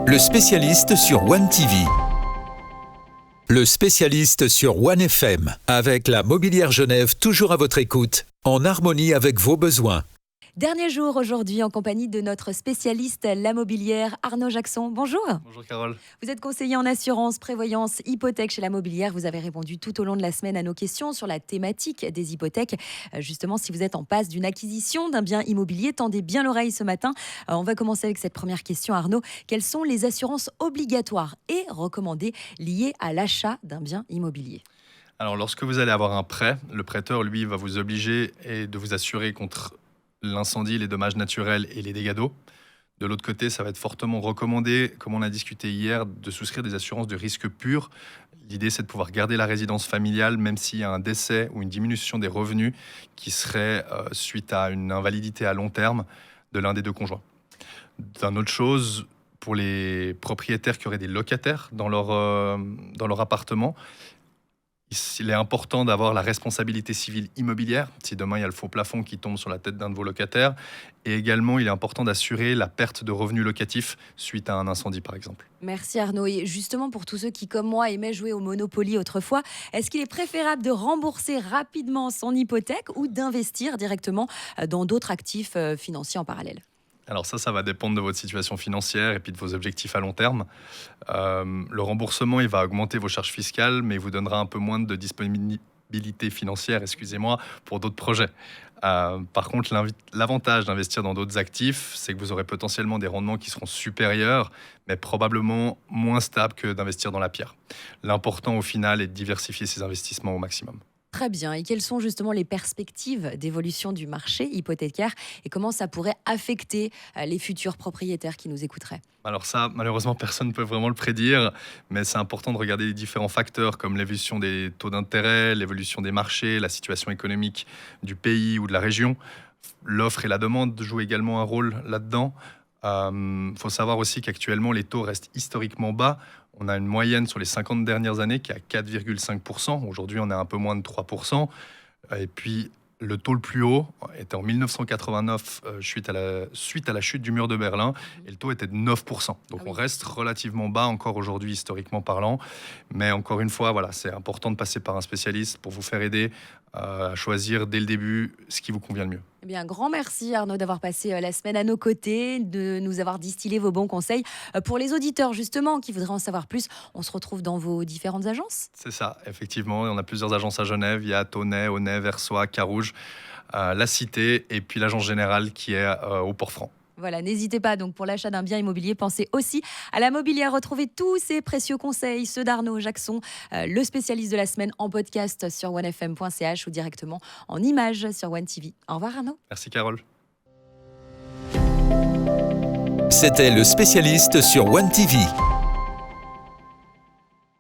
Le spécialiste sur One TV. Le spécialiste sur One FM, avec la Mobilière Genève toujours à votre écoute, en harmonie avec vos besoins. Dernier jour aujourd'hui en compagnie de notre spécialiste la mobilière Arnaud Jackson. Bonjour. Bonjour Carole. Vous êtes conseiller en assurance, prévoyance, hypothèque chez la mobilière. Vous avez répondu tout au long de la semaine à nos questions sur la thématique des hypothèques. Justement, si vous êtes en passe d'une acquisition d'un bien immobilier, tendez bien l'oreille ce matin. On va commencer avec cette première question, Arnaud. Quelles sont les assurances obligatoires et recommandées liées à l'achat d'un bien immobilier ? Alors lorsque vous allez avoir un prêt, le prêteur lui va vous obliger de vous assurer contre l'incendie, les dommages naturels et les dégâts d'eau. De l'autre côté, ça va être fortement recommandé, comme on a discuté hier, de souscrire des assurances de risque pur. L'idée, c'est de pouvoir garder la résidence familiale, même s'il y a un décès ou une diminution des revenus qui serait suite à une invalidité à long terme de l'un des deux conjoints. D'une autre chose, pour les propriétaires qui auraient des locataires dans leur appartement, il est important d'avoir la responsabilité civile immobilière, si demain il y a le faux plafond qui tombe sur la tête d'un de vos locataires. Et également, il est important d'assurer la perte de revenus locatifs suite à un incendie, par exemple. Merci Arnaud. Et justement, pour tous ceux qui, comme moi, aimaient jouer au Monopoly autrefois, est-ce qu'il est préférable de rembourser rapidement son hypothèque ou d'investir directement dans d'autres actifs financiers en parallèle ? Alors ça va dépendre de votre situation financière et puis de vos objectifs à long terme. Le remboursement, il va augmenter vos charges fiscales, mais il vous donnera un peu moins de disponibilité financière, pour d'autres projets. Par contre, l'avantage d'investir dans d'autres actifs, c'est que vous aurez potentiellement des rendements qui seront supérieurs, mais probablement moins stables que d'investir dans la pierre. L'important au final est de diversifier ses investissements au maximum. Très bien. Et quelles sont justement les perspectives d'évolution du marché hypothécaire et comment ça pourrait affecter les futurs propriétaires qui nous écouteraient ? Alors ça, malheureusement, personne ne peut vraiment le prédire, mais c'est important de regarder les différents facteurs comme l'évolution des taux d'intérêt, l'évolution des marchés, la situation économique du pays ou de la région. L'offre et la demande jouent également un rôle là-dedans. Faut savoir aussi qu'actuellement, les taux restent historiquement bas. On a une moyenne sur les 50 dernières années qui est à 4,5%. Aujourd'hui, on est un peu moins de 3%. Et puis, le taux le plus haut était en 1989, suite à la chute du mur de Berlin, et le taux était de 9%. Donc on reste relativement bas encore aujourd'hui, historiquement parlant. Mais encore une fois, voilà, c'est important de passer par un spécialiste pour vous faire aider à choisir dès le début ce qui vous convient le mieux. Eh bien, un grand merci Arnaud d'avoir passé la semaine à nos côtés, de nous avoir distillé vos bons conseils. Pour les auditeurs justement qui voudraient en savoir plus, on se retrouve dans vos différentes agences ? C'est ça, effectivement. On a plusieurs agences à Genève. Il y a Tonnet, Aunay, Versoix, Carouge, La Cité et puis l'agence générale qui est au Port-Franc. Voilà, n'hésitez pas donc pour l'achat d'un bien immobilier, pensez aussi à la mobilière. Retrouvez tous ces précieux conseils, ceux d'Arnaud Jackson, le spécialiste de la semaine, en podcast sur onefm.ch ou directement en images sur One TV. Au revoir Arnaud. Merci Carole. C'était le spécialiste sur One TV.